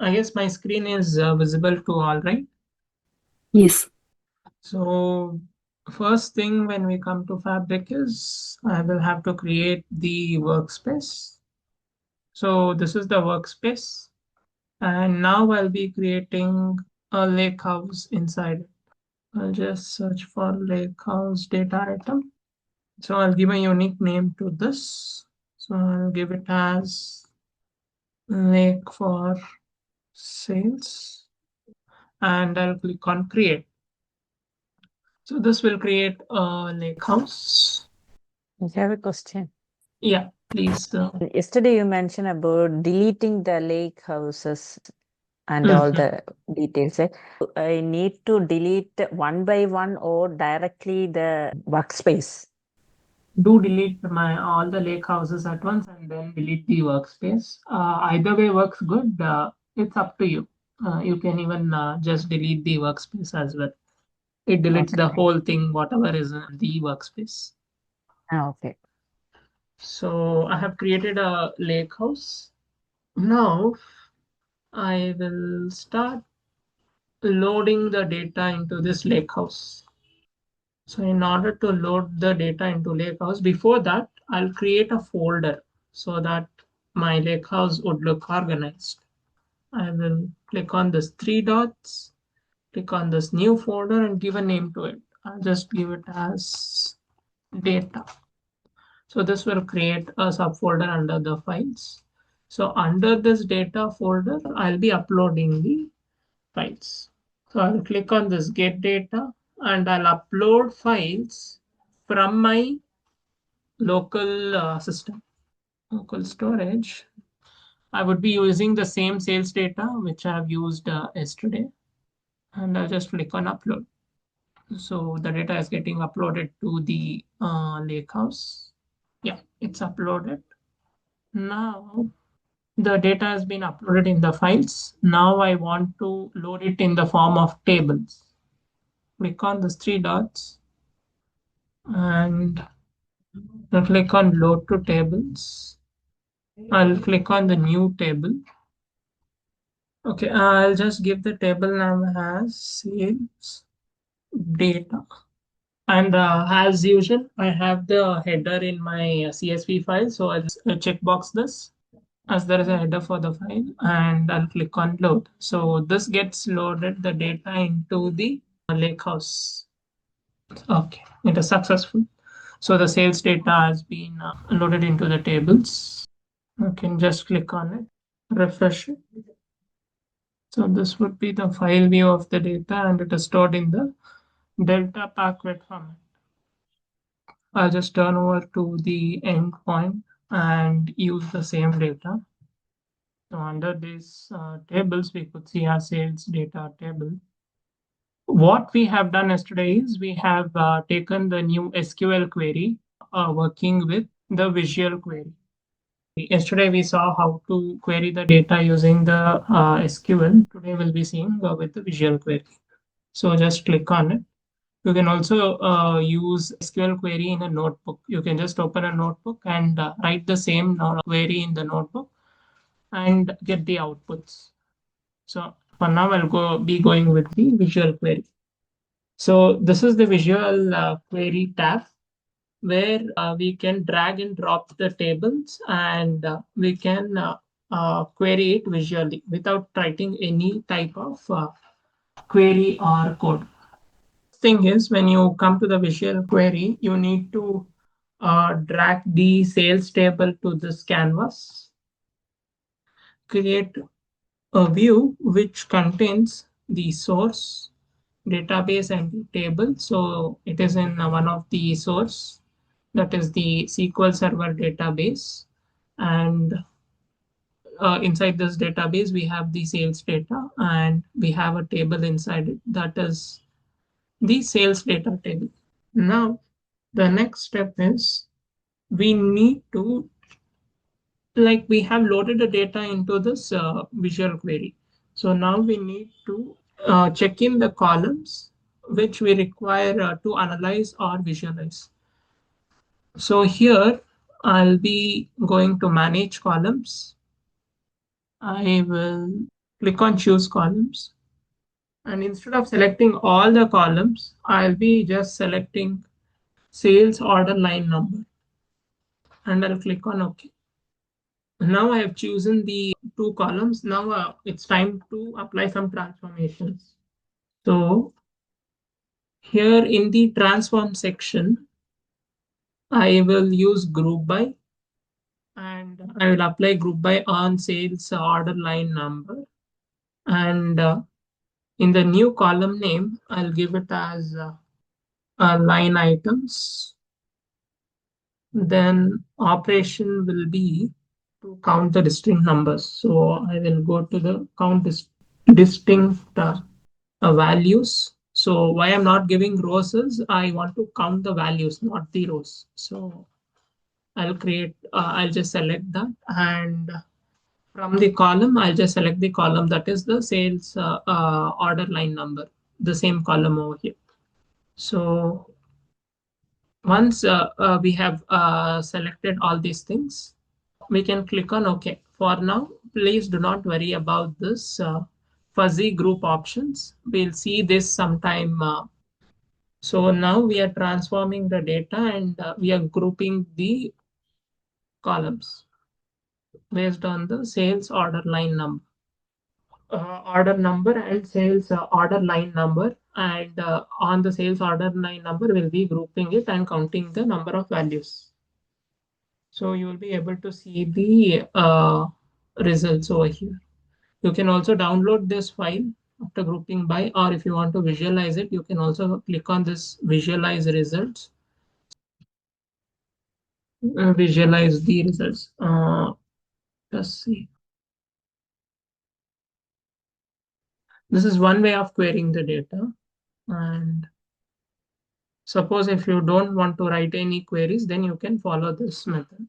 I guess my screen is visible to all, right? Yes. So first thing when we come to Fabric is I will have to create the workspace. So this is the workspace. And now I'll be creating a lakehouse inside it. I'll just search for lakehouse data item. So I'll give a unique name to this. So I'll give it as lake for sales and I'll click on create. So this will create a lake house. I have a question. Yeah, please. Yesterday you mentioned about deleting the lake houses and all Mhm. the details. Right? I need to delete one by one or directly the workspace. Do delete all the lake houses at once and then delete the workspace. Either way works good. It's up to you. You can even just delete the workspace as well. It deletes the Okay. whole thing, whatever is in the workspace. Okay. So I have created a lake house. Now I will start loading the data into this lake house. So in order to load the data into Lakehouse, before that, I'll create a folder so that my Lakehouse would look organized. I will click on this three dots, click on this new folder and give a name to it. I'll just give it as data. So this will create a subfolder under the files. So under this data folder, I'll be uploading the files. So I'll click on this get data and I'll upload files from my local system, local storage. I would be using the same sales data which I have used yesterday and I'll just click on upload. So the data is getting uploaded to the Lakehouse. Yeah, it's uploaded. Now the data has been uploaded in the files. Now I want to load it in the form of tables. Click on the three dots and I'll click on load to tables. I'll click on the new table. Okay, I'll just give the table name as sales data. And as usual, I have the header in my CSV file. So I'll just checkbox this as there is a header for the file and I'll click on load. So this gets loaded the data into the lakehouse. Okay, it is successful. So the sales data has been loaded into the tables. You can just click on it, refresh it. So this would be the file view of the data and it is stored in the Delta Packlet format. I'll just turn over to the endpoint and use the same data. So under these tables, we could see our sales data table. What we have done yesterday is we have taken the new SQL query working with the visual query. Yesterday we saw how to query the data using the SQL. Today we'll be seeing with the visual query. So just click on it. You can also use SQL query in a notebook. You can just open a notebook and write the same query in the notebook and get the outputs. So for now, I'll be going with the visual query. So this is the visual query tab where we can drag and drop the tables and we can query it visually without writing any type of query or code. Thing is, when you come to the visual query, you need to drag the sales table to this canvas, create a view which contains the source, database, and the table. So it is in one of the source, that is the SQL Server database. And inside this database, we have the sales data and we have a table inside it that is the sales data table. Now, the next step is we need to, like we have loaded the data into this visual query. So now we need to check in the columns which we require to analyze or visualize. So here I'll be going to manage columns. I will click on choose columns. And instead of selecting all the columns, I'll be just selecting sales order line number and I'll click on OK. Now I have chosen the two columns. Now it's time to apply some transformations. So here in the transform section, I will use group by and I will apply group by on sales order line number. And in the new column name, I'll give it as line items. Then operation will be to count the distinct numbers. So I will go to the count distinct values. So why I'm not giving rows is I want to count the values, not the rows. So I'll just select that. And from the column, I'll just select the column that is the sales order line number, the same column over here. So once we have selected all these things, we can click on OK. For now, please do not worry about this fuzzy group options. We'll see this sometime. So now we are transforming the data and we are grouping the columns based on the sales order number and sales order line number. And on the sales order line number, we'll be grouping it and counting the number of values. So you will be able to see the results over here. You can also download this file after grouping by, or if you want to visualize it, you can also click on this visualize results. Visualize the results. Let's see. This is one way of querying the data. And suppose if you don't want to write any queries, then you can follow this method.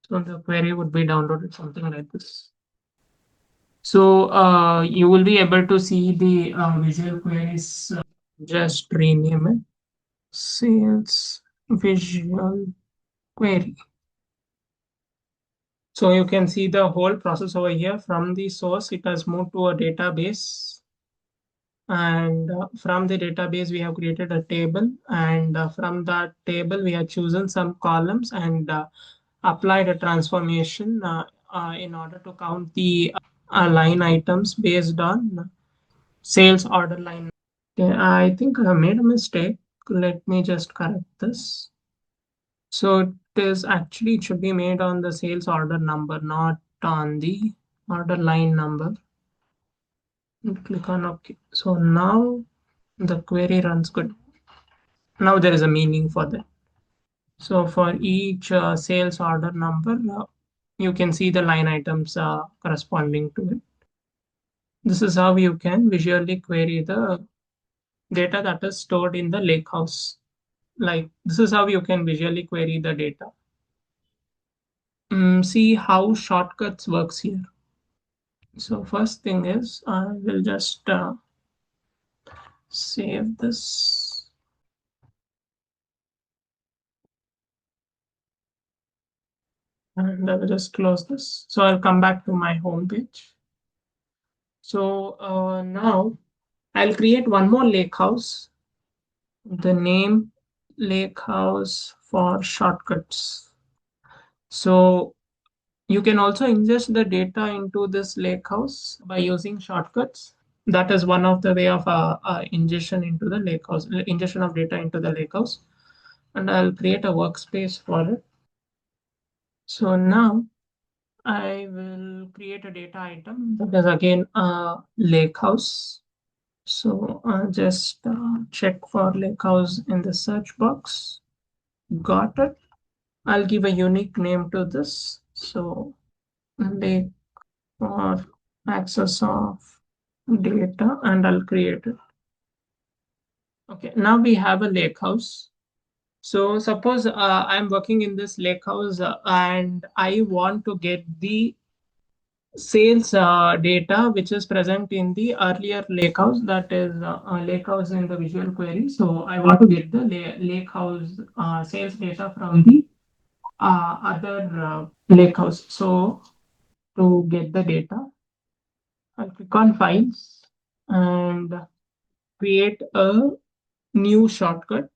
So the query would be downloaded something like this. So you will be able to see the visual queries. Just rename it sales visual query. So you can see the whole process over here. From the source, it has moved to a database. And from the database, we have created a table. And from that table, we have chosen some columns and applied a transformation in order to count the line items based on sales order line. Okay, I think I made a mistake. Let me just correct this. So it is actually, it should be made on the sales order number, not on the order line number. And click on OK. So now the query runs good. Now there is a meaning for that. So for each sales order number, you can see the line items corresponding to it. This is how you can visually query the data that is stored in the Lakehouse. Like this is how you can visually query the data. See how shortcuts works here. So first thing is I will just save this. And I will just close this. So I'll come back to my home page. So now I'll create one more lake house. The name lake house for shortcuts. So you can also ingest the data into this lake house by using shortcuts. That is one of the way of ingestion into the lake house, ingestion of data into the lake house. And I'll create a workspace for it. So now I will create a data item that is again a lake house. So I'll just check for lake house in the search box. Got it. I'll give a unique name to this. So lake for access of data and I'll create it. Okay, now we have a lake house. So suppose I'm working in this lake house and I want to get the sales data which is present in the earlier lakehouse, that is lakehouse in the visual query. So I want to get the lakehouse sales data from the other lakehouse. So to get the data, I'll click on files and create a new shortcut.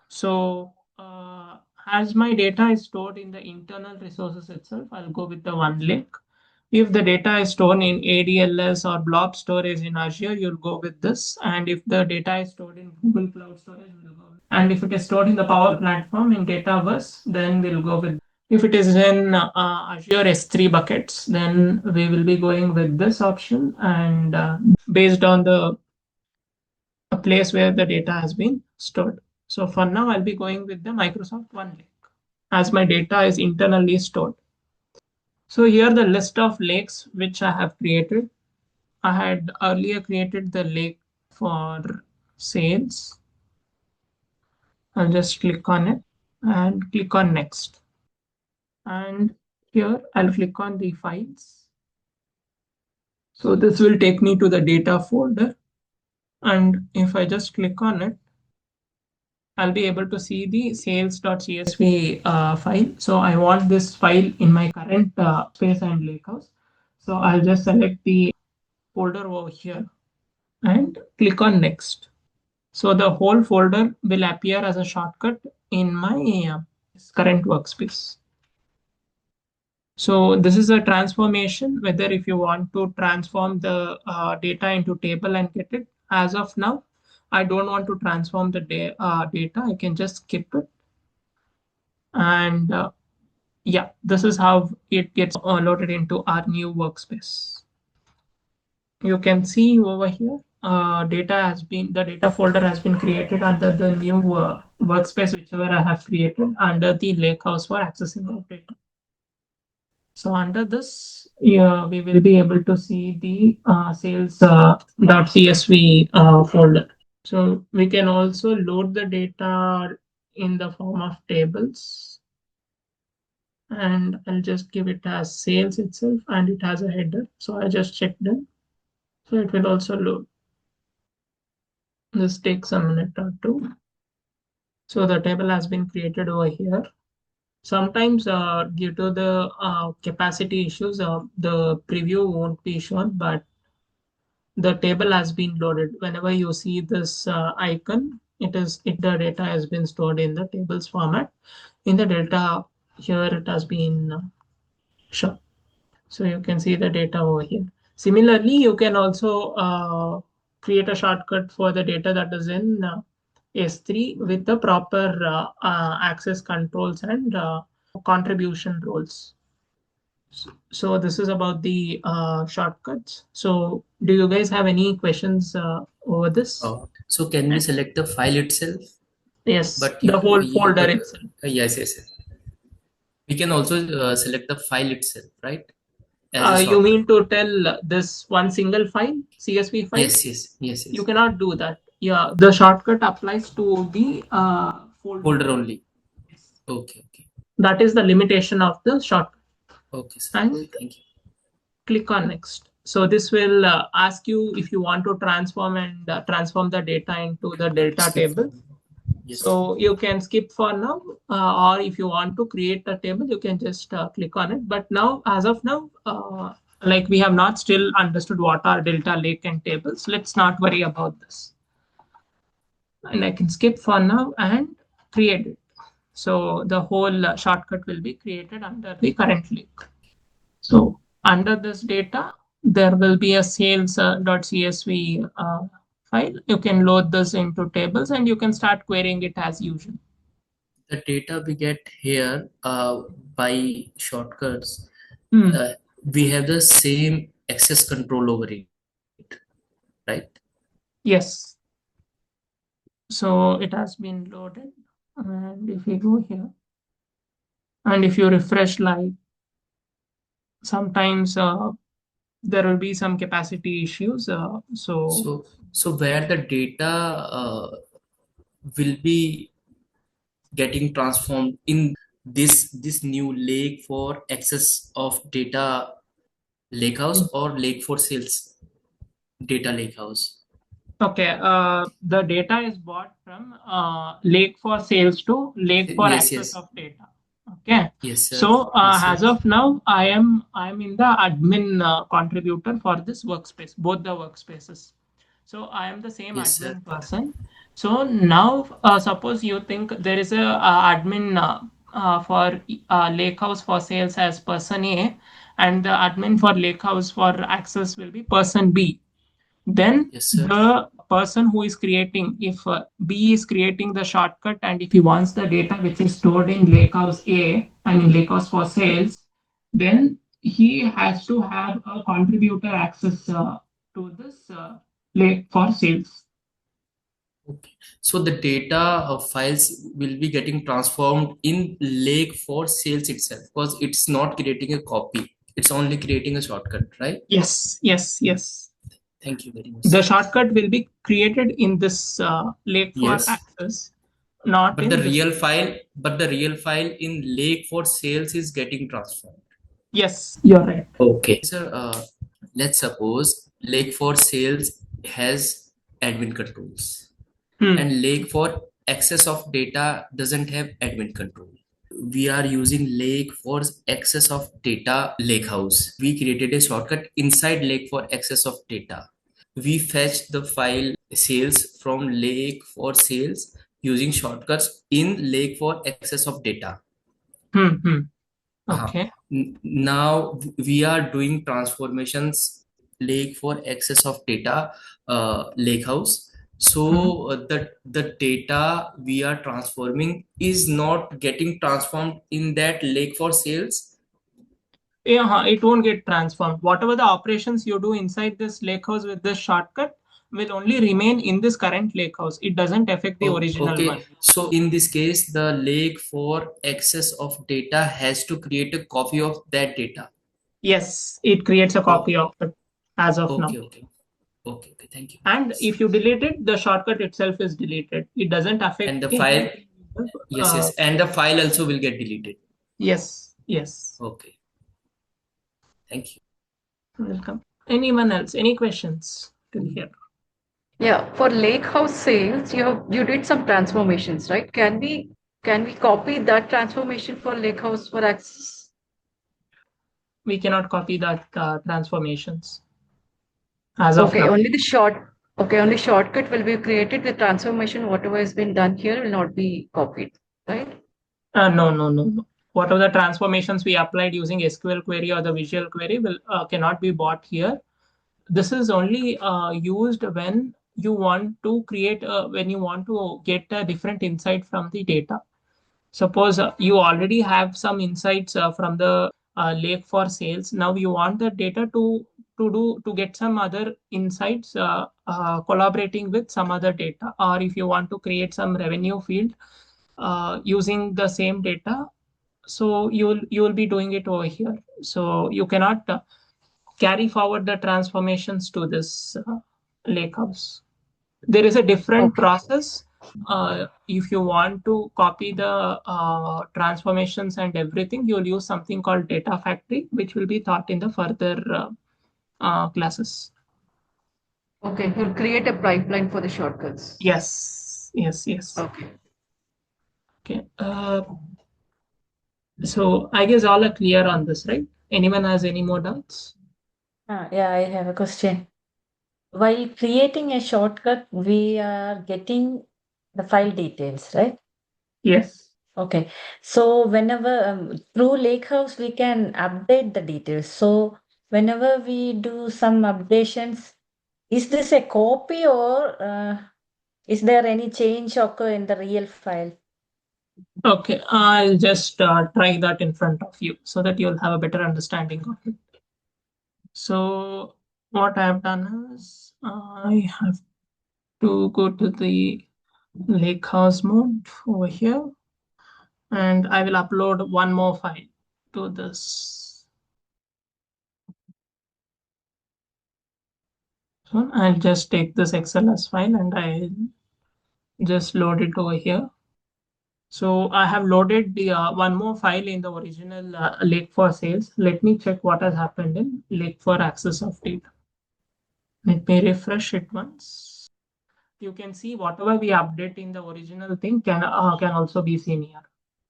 So as my data is stored in the internal resources itself, I'll go with the OneLake. If the data is stored in ADLS or blob storage in Azure, you'll go with this. And if the data is stored in Google Cloud Storage, we'll go with. And if it is stored in the Power Platform in Dataverse, then we'll go with. If it is in Azure S3 buckets, then we will be going with this option. And based on the a place where the data has been stored. So for now, I'll be going with the Microsoft OneLake as my data is internally stored. So here the list of lakes which I have created. I had earlier created the lake for sales. I'll just click on it and click on next. And here I'll click on the files. So this will take me to the data folder. And if I just click on it, I'll be able to see the sales.csv file. So I want this file in my current space and lakehouse. So I'll just select the folder over here and click on next. So the whole folder will appear as a shortcut in my current workspace. So this is a transformation, whether if you want to transform the data into table and get it. As of now, I don't want to transform the data. I can just skip it. And yeah, this is how it gets loaded into our new workspace. You can see over here, the data folder has been created under the new workspace, whichever I have created under the Lakehouse for accessing of data. So under this, yeah, we will be able to see the sales.csv folder. So we can also load the data in the form of tables. And I'll just give it as sales itself, and it has a header. So I just checked it. So it will also load. This takes a minute or two. So the table has been created over here. Sometimes due to the capacity issues, the preview won't be shown, but the table has been loaded. Whenever you see this icon, the data has been stored in the tables format. In the data here, it has been shown. So you can see the data over here. Similarly, you can also create a shortcut for the data that is in S3 with the proper access controls and contribution roles. So this is about the shortcuts. So do you guys have any questions over this? Oh, so can we select the file itself? Yes, But the whole folder itself. yes. We can also select the file itself, right? As a You mean shortcut. to tell this one single file, CSV file? Yes. You cannot do that. Yeah, the shortcut applies to the Folder only. Yes. Okay. That is the limitation of the shortcut. Okay, sir. And Thank you. click on next. So this will ask you if you want to transform the data into the delta Skip table. Yes. So you can skip for now, or if you want to create a table, you can just click on it. But now, as of now, like we have not still understood what are delta lake and tables. Let's not worry about this. And I can skip for now and create it. So the whole shortcut will be created under the current lake. So under this data, there will be a sales.csv file. You can load this into tables and you can start querying it as usual. The data we get here by shortcuts, we have the same access control over it, right? Yes. So it has been loaded. And if you go here, and if you refresh, like sometimes there will be some capacity issues. So where the data will be getting transformed in this new lake for access of data Lakehouse or Lake for Sales data Lakehouse? Okay, the data is bought from Lake for sales to Lake for Yes, access yes, of data. Okay, yes, sir. so Yes, sir. as of now, I am in the admin contributor for this workspace, both the workspaces. So I am the same Yes, sir. admin person. So now, suppose you think there is a admin for Lakehouse for sales as person A, and the admin for Lakehouse for access will be person B. Then Yes, sir. the person who is creating, if B is creating the shortcut and if he wants the data which is stored in Lakehouse A, I mean Lakehouse for sales, then he has to have a contributor access to this Lake for sales. Okay. So the data files will be getting transformed in Lake for Sales itself because it's not creating a copy. It's only creating a shortcut, right? Yes, yes, yes. Thank you very much, The sir. shortcut will be created in this Lake for Yes. access, not But the in this. real file in Lake for Sales is getting transformed. Yes, you're right. Okay. Sir, let's suppose Lake for Sales has admin controls Hmm. and Lake for access of data doesn't have admin control. We are using Lake for access of data Lakehouse. We created a shortcut inside Lake for access of data. We fetch the file sales from Lake for sales using shortcuts in Lake for access of data. Hmm. Hmm. Uh-huh. Okay. Now we are doing transformations Lake for access of data Lakehouse. Hmm. So the data we are transforming is not getting transformed in that Lake for sales. Yeah, it won't get transformed. Whatever the operations you do inside this lakehouse with this shortcut will only remain in this current lakehouse. It doesn't affect the Oh, original one. okay. So in this case, the Lake for access of data has to create a copy of that data. Yes, it creates a Oh, copy of it as of now. okay, okay, okay, okay. Thank you very And much. if you delete it, the shortcut itself is deleted. It doesn't affect And the file, anything. yes, yes, and the file also will get deleted. Yes, yes. Okay, thank you. Welcome. Anyone else? Any questions till here? Yeah, for Lakehouse sales, you did some transformations, right? Can we copy that transformation for Lakehouse for access? We cannot copy that transformations as of Okay, now. only shortcut will be created. The transformation, whatever has been done here, will not be copied, right? No, no, no, no. Whatever the transformations we applied using SQL query or the visual query will cannot be bought here. This is only used when you want to create when you want to get a different insight from the data. Suppose you already have some insights from the lake for sales. Now you want the data to get some other insights collaborating with some other data, or if you want to create some revenue field using the same data, so you will be doing it over here. So you cannot carry forward the transformations to this lakehouse. There is a different Okay. process. If you want to copy the transformations and everything, you'll use something called data factory, which will be taught in the further classes. Okay, you'll create a pipeline for the shortcuts. Yes, yes, yes. Okay. Okay. So I guess all are clear on this, right? Anyone has any more doubts? Yeah, I have a question. While creating a shortcut, we are getting the file details, right? Yes. Okay. So whenever through Lakehouse, we can update the details. So whenever we do some updations, is this a copy or is there any change occur in the real file? Okay, I'll just try that in front of you so that you'll have a better understanding of it. So what I have done is I have to go to the Lakehouse mode over here, and I will upload one more file to this. So I'll just take this XLS file and I'll just load it over here. So I have loaded the one more file in the original Lake for sales. Let me check what has happened in Lake for access of data. Let me refresh it once. You can see whatever we update in the original thing can also be seen here.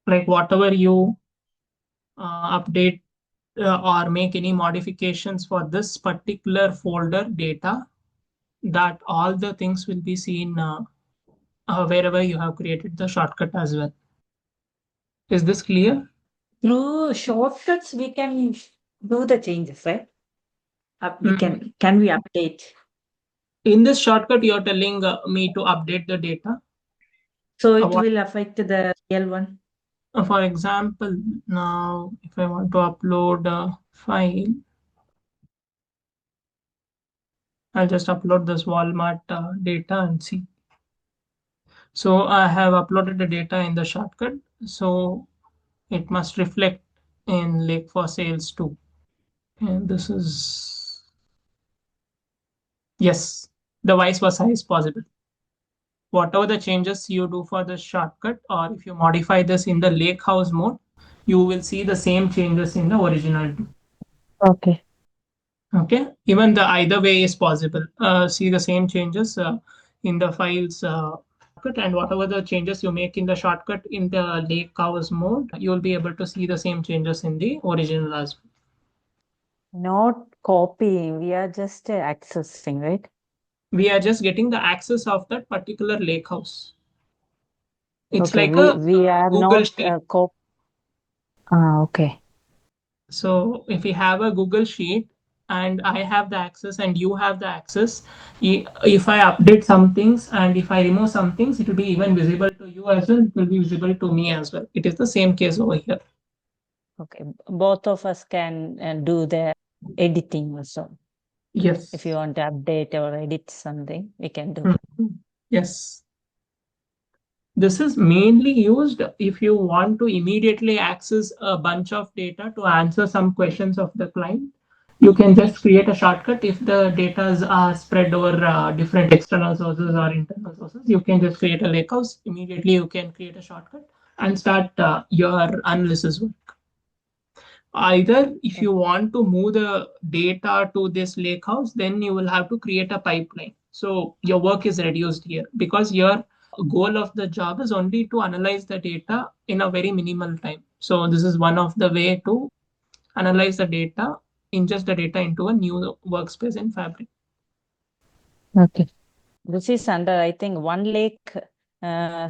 Like whatever you update or make any modifications for this particular folder data, that all the things will be seen wherever you have created the shortcut as well. Is this clear? Through shortcuts, we can do the changes, right? We Mm. can we update? In this shortcut, you're telling me to update the data. So it What, will affect the real one. for example, now if I want to upload a file, I'll just upload this Walmart data and see. So I have uploaded the data in the shortcut. So it must reflect in Lake for Sales too. And this is, yes, the vice versa is possible. Whatever the changes you do for the shortcut, or if you modify this in the Lakehouse mode, you will see the same changes in the original too. Okay. Okay, even the either way is possible. See the same changes in the files and whatever the changes you make in the shortcut in the Lakehouse mode, you will be able to see the same changes in the original as well. Not copying, we are just accessing, right? We are just getting the access of that particular Lakehouse. It's Okay, like a we are Google not Sheet. okay. So if we have a Google Sheet and I have the access and you have the access, if I update some things and if I remove some things, it will be even visible to you as well. It will be visible to me as well. It is the same case over here. Okay, both of us can do the editing also. Yes. If you want to update or edit something, we can do. Mhm. Yes. This is mainly used if you want to immediately access a bunch of data to answer some questions of the client. You can just create a shortcut if the data are spread over different external sources or internal sources. You can just create a lakehouse. Immediately, you can create a shortcut and start your analysis work. Either if you want to move the data to this lakehouse, then you will have to create a pipeline. So your work is reduced here because your goal of the job is only to analyze the data in a very minimal time. So this is one of the way to analyze the data, ingest the data into a new workspace in Fabric. Okay. This is under, I think, OneLake.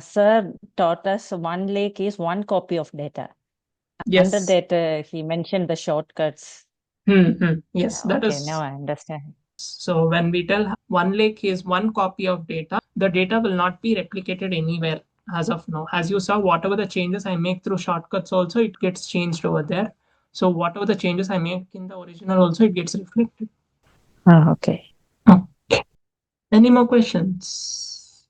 Sir taught us OneLake is one copy of data. Under Yes. that, he mentioned the shortcuts. Yes, that Okay, is. now I understand. So when we tell OneLake is one copy of data, the data will not be replicated anywhere as of now. As you saw, whatever the changes I make through shortcuts also, it gets changed over there. So whatever the changes I make in the original also, it gets reflected. Okay. Okay. Any more questions?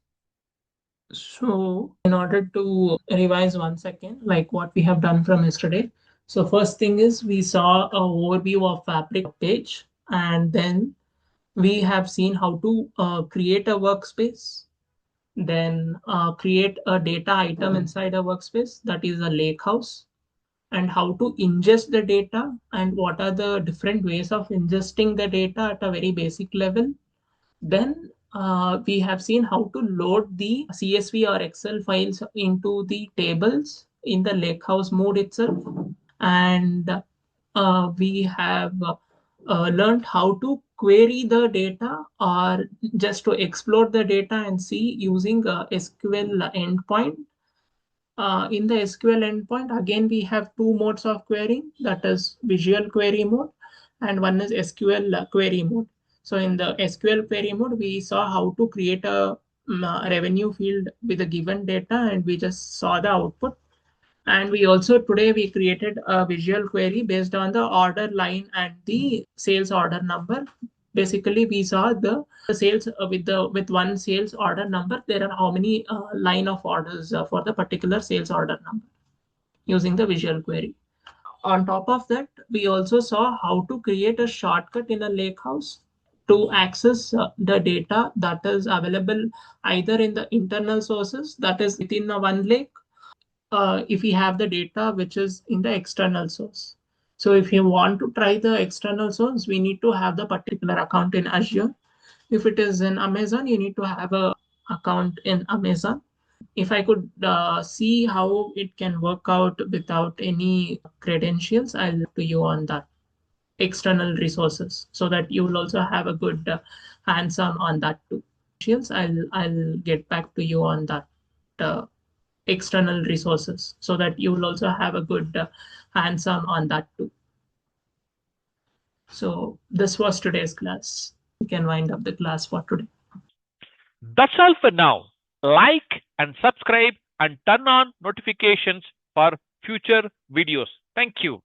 So in order to revise once again, like what we have done from yesterday. So first thing is we saw a overview of Fabric page, and then we have seen how to create a workspace, then create a data item inside a workspace, that is a lakehouse, and how to ingest the data and what are the different ways of ingesting the data at a very basic level. Then we have seen how to load the CSV or Excel files into the tables in the Lakehouse mode itself. And we have learned how to query the data or just to explore the data and see using SQL endpoint. In the SQL endpoint, again, we have two modes of querying, that is visual query mode and one is SQL query mode. So in the SQL query mode, we saw how to create a revenue field with a given data and we just saw the output. And we also today we created a visual query based on the order line and the sales order number. Basically, we saw the sales with one sales order number. There are how many line of orders for the particular sales order number using the visual query. On top of that, we also saw how to create a shortcut in a lakehouse to access the data that is available either in the internal sources, that is within a OneLake, if we have the data which is in the external source. So if you want to try the external source, we need to have the particular account in Azure. If it is in Amazon, you need to have a account in Amazon. If I could see how it can work out without any credentials, I'll to you on that external resources so that you will also have a good hands-on that too. I'll get back to you on that uh, external resources so that you will also have a good hands-on that too. So this was today's class. We can wind up the class for today. That's all for now. Like and subscribe and turn on notifications for future videos. Thank you.